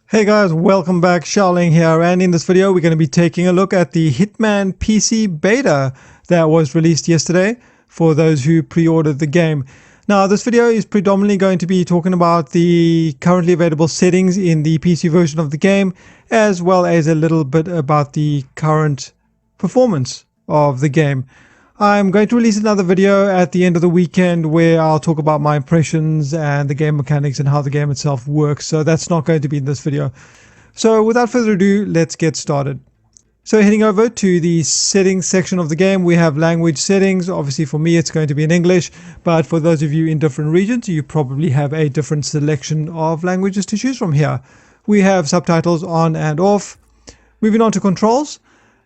Hey guys, welcome back. Xiaoling here, and in this video we're going to be taking a look at the Hitman PC beta that was released yesterday for those who pre-ordered the game. Now this video is predominantly going to be talking about the currently available settings in the PC version of the game, as well as a little bit about the current performance of the game. I'm going to release another video at the end of the weekend where I'll talk about my impressions and the game mechanics and how the game itself works. So that's not going to be in this video. So without further ado, let's get started. So heading over to the settings section of the game, we have language settings. Obviously for me, it's going to be in English, but for those of you in different regions, you probably have a different selection of languages to choose from here. We have subtitles on and off. Moving on to controls.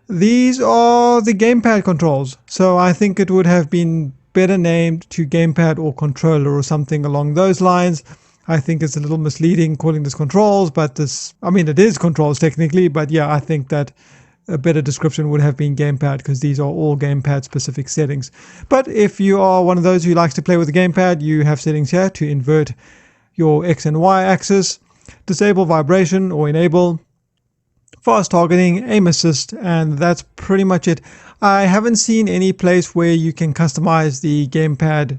These are the gamepad controls, so I think it would have been better named to gamepad or controller or something along those lines. I think it's a little misleading calling this controls, but it is controls technically, but yeah, I think that a better description would have been gamepad because these are all gamepad specific settings. But if you are one of those who likes to play with the gamepad, you have settings here to invert your X and Y axis, disable vibration or enable, fast targeting, aim assist, and that's pretty much it. I haven't seen any place where you can customize the gamepad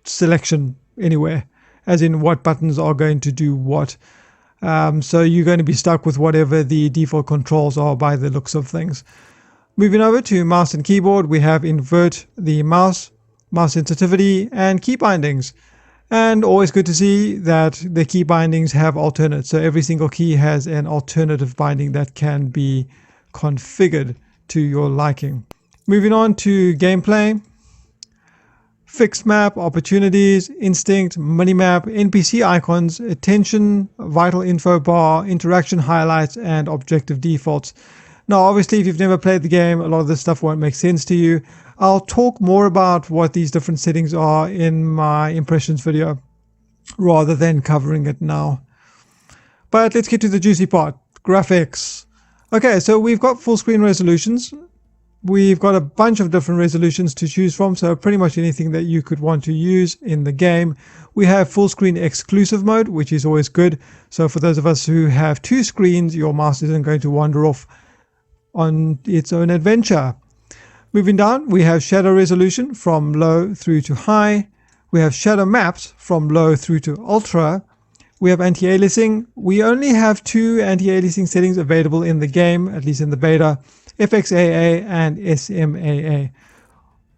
selection anywhere, as in what buttons are going to do what. So you're going to be stuck with whatever the default controls are by the looks of things. Moving over to mouse and keyboard, we have invert the mouse sensitivity, and key bindings. And always good to see that the key bindings have alternates. So every single key has an alternative binding that can be configured to your liking. Moving on to gameplay. Fixed map, opportunities, instinct, minimap, NPC icons, attention, vital info bar, interaction highlights, and objective defaults. Now, obviously, if you've never played the game, a lot of this stuff won't make sense to you. I'll talk more about what these different settings are in my impressions video, rather than covering it now. But let's get to the juicy part, graphics. Okay, so we've got full screen resolutions. We've got a bunch of different resolutions to choose from, so pretty much anything that you could want to use in the game. We have full screen exclusive mode, which is always good. So for those of us who have two screens, your mouse isn't going to wander off on its own adventure. Moving down, we have shadow resolution from low through to high. We have shadow maps from low through to ultra. We have anti-aliasing. We only have two anti-aliasing settings available in the game, at least in the beta, FXAA and SMAA.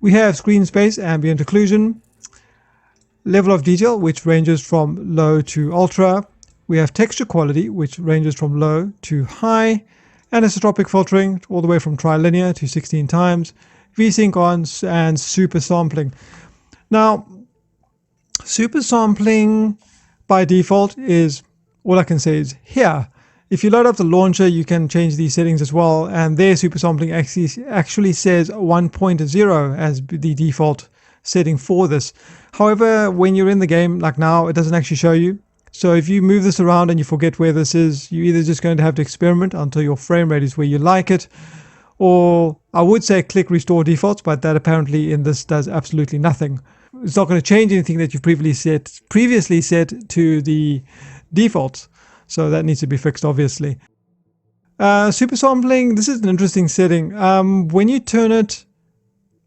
We have screen space, ambient occlusion, level of detail, which ranges from low to ultra. We have texture quality, which ranges from low to high. Anisotropic filtering all the way from trilinear to 16 times, VSync on, and super sampling. Now, super sampling by default is, all I can say is here. If you load up the launcher, you can change these settings as well, and their super sampling actually says 1.0 as the default setting for this. However, when you're in the game, like now, it doesn't actually show you. So if you move this around and you forget where this is, you're either just going to have to experiment until your frame rate is where you like it, or I would say click restore defaults, but that apparently in this does absolutely nothing. It's not going to change anything that you've previously set to the defaults. So that needs to be fixed, obviously. Super sampling, this is an interesting setting. When you turn it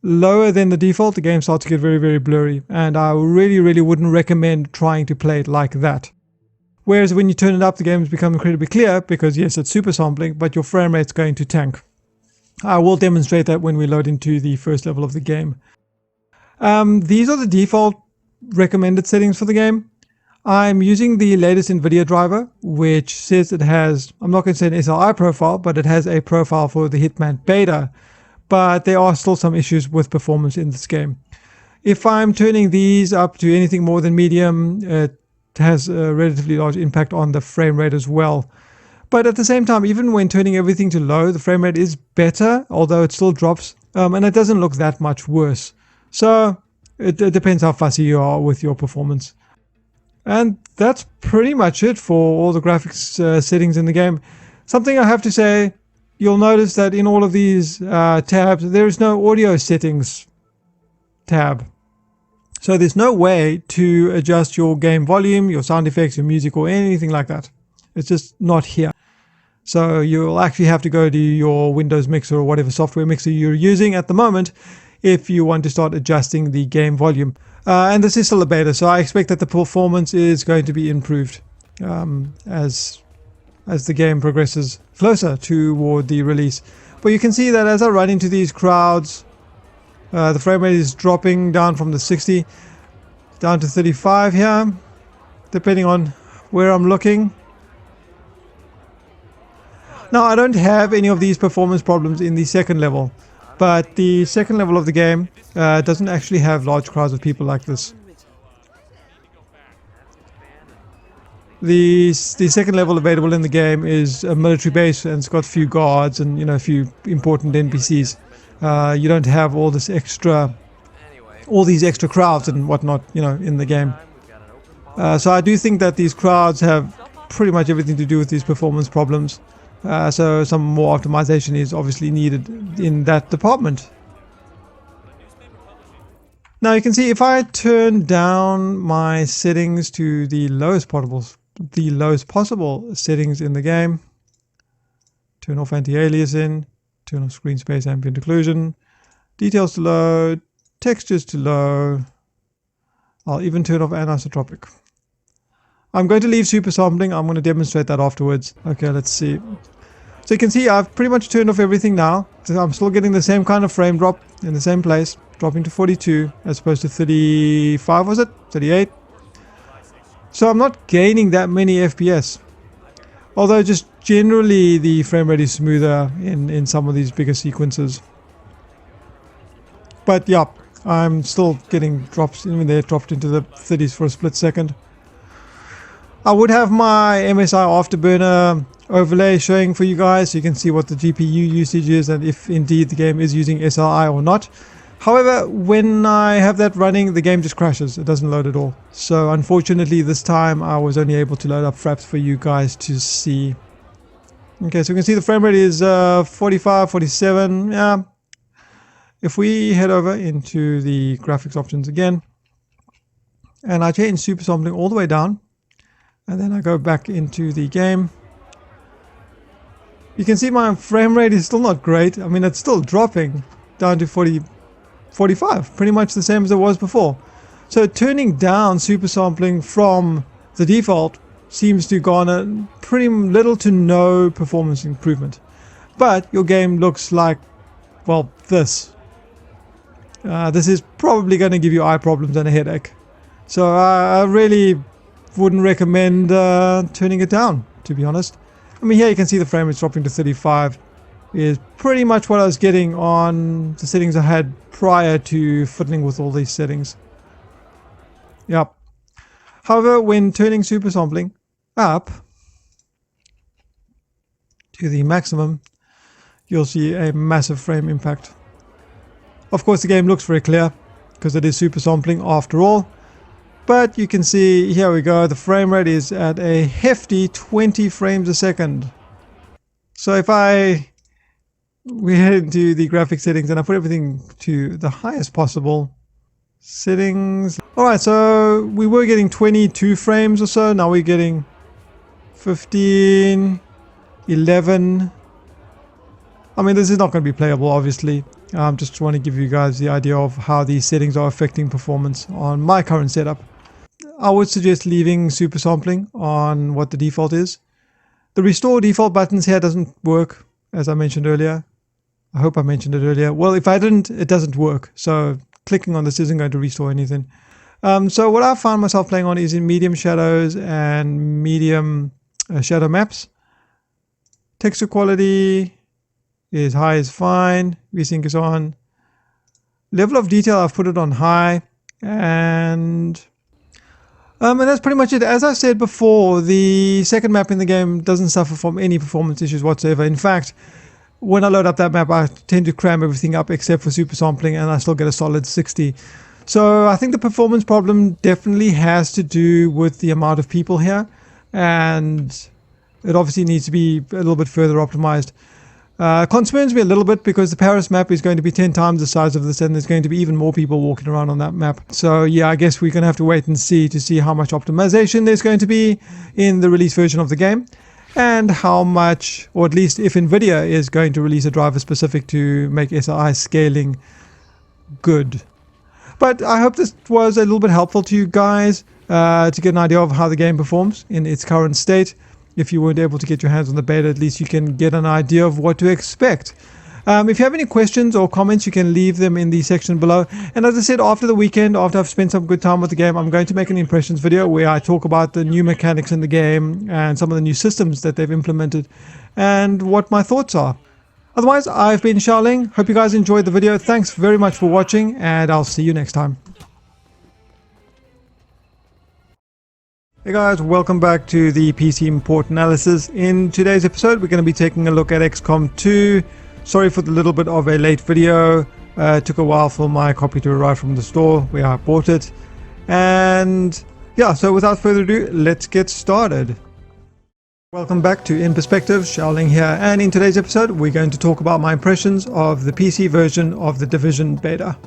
lower than the default, the game starts to get very, very blurry, and I really wouldn't recommend trying to play it like that. Whereas when you turn it up, the games become incredibly clear because yes, it's super sampling, but your frame rate's going to tank. I will demonstrate that when we load into the first level of the game. These are the default recommended settings for the game. I'm using the latest Nvidia driver, which says it has, I'm not going to say an SLI profile, but it has a profile for the Hitman beta. But there are still some issues with performance in this game. If I'm turning these up to anything more than medium, it has a relatively large impact on the frame rate as well. But at the same time, even when turning everything to low, the frame rate is better, although it still drops, and it doesn't look that much worse. So it depends how fussy you are with your performance. And that's pretty much it for all the graphics settings in the game. Something I have to say, you'll notice that in all of these tabs, there is no audio settings tab. So there's no way to adjust your game volume, your sound effects, your music, or anything like that. It's just not here. So you'll actually have to go to your Windows mixer or whatever software mixer you're using at the moment if you want to start adjusting the game volume. And this is still a beta, so I expect that the performance is going to be improved as the game progresses closer toward the release. But you can see that as I run into these crowds, the frame rate is dropping down from the 60 down to 35 here, depending on where I'm looking. Now, I don't have any of these performance problems in the second level, but the second level of the game doesn't actually have large crowds of people like this. The second level available in the game is a military base, and it's got a few guards and, you know, a few important NPCs. You don't have all these extra crowds and whatnot, you know, in the game. So I do think that these crowds have pretty much everything to do with these performance problems. So some more optimization is obviously needed in that department. Now you can see if I turn down my settings to the lowest possible settings in the game, turn off anti-aliasing, turn off screen space ambient occlusion, details to low, textures to low, I'll even turn off anisotropic. I'm going to leave super sampling. I'm going to demonstrate that afterwards. Okay, let's see. So you can see I've pretty much turned off everything now. So I'm still getting the same kind of frame drop in the same place, dropping to 42 as opposed to 35, was it? 38. So I'm not gaining that many FPS. Although just generally the frame rate is smoother in some of these bigger sequences. But yeah, I'm still getting drops, even there dropped into the 30s for a split second. I would have my MSI Afterburner overlay showing for you guys so you can see what the GPU usage is and if indeed the game is using SLI or not. However, when I have that running, the game just crashes. It doesn't load at all. So unfortunately this time I was only able to load up fraps for you guys to see. Okay, so we can see the frame rate is 45, 47. Yeah. If we head over into the graphics options again, and I change super sampling all the way down, and then I go back into the game, you can see my frame rate is still not great. I mean, it's still dropping down to 45, pretty much the same as it was before. So turning down super sampling from the default seems to garner pretty little to no performance improvement. But your game looks like, well, this. This is probably going to give you eye problems and a headache. So I really wouldn't recommend turning it down, to be honest. I mean, here you can see the frame is dropping to 35. Is pretty much what I was getting on the settings I had prior to fiddling with all these settings. Yep. However, when turning super sampling up to the maximum, you'll see a massive frame impact. Of course, the game looks very clear because it is super sampling after all. But you can see, here we go, the frame rate is at a hefty 20 frames a second. So if we head into the graphic settings and I put everything to the highest possible settings. Alright, so we were getting 22 frames or so, now we're getting 15, 11. I mean, this is not going to be playable, obviously. Just want to give you guys the idea of how these settings are affecting performance on my current setup. I would suggest leaving super sampling on what the default is. The restore default buttons here doesn't work, as I mentioned earlier. I hope I mentioned it earlier. Well, if I didn't, it doesn't work. So clicking on this isn't going to restore anything. So what I found myself playing on is in medium shadows and medium shadow maps. Texture quality is high is fine. VSync is on. Level of detail, I've put it on high. And that's pretty much it. As I said before, the second map in the game doesn't suffer from any performance issues whatsoever. In fact, when I load up that map, I tend to cram everything up except for super sampling, and I still get a solid 60. So I think the performance problem definitely has to do with the amount of people here, and it obviously needs to be a little bit further optimized. Concerns me a little bit because the Paris map is going to be 10 times the size of this, and there's going to be even more people walking around on that map. So yeah, I guess we're going to have to wait and see to see how much optimization there's going to be in the release version of the game, and how much, or at least if Nvidia is going to release a driver specific to make SLI scaling good. But I hope this was a little bit helpful to you guys to get an idea of how the game performs in its current state. If you weren't able to get your hands on the beta, at least you can get an idea of what to expect. If you have any questions or comments, you can leave them in the section below. And as I said, after the weekend, after I've spent some good time with the game, I'm going to make an impressions video where I talk about the new mechanics in the game and some of the new systems that they've implemented and what my thoughts are. Otherwise, I've been Xiaoling. Hope you guys enjoyed the video. Thanks very much for watching, and I'll see you next time. Hey guys, welcome back to the PC import analysis. In today's episode, we're going to be taking a look at XCOM 2. Sorry for the little bit of a late video. It took a while for my copy to arrive from the store where I bought it. And yeah, so without further ado, let's get started. Welcome back to In Perspective, Xiaoling here, and in today's episode, we're going to talk about my impressions of the PC version of The Division beta.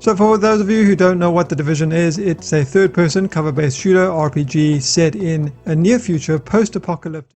So for those of you who don't know what The Division is, it's a third-person cover-based shooter RPG set in a near-future post-apocalyptic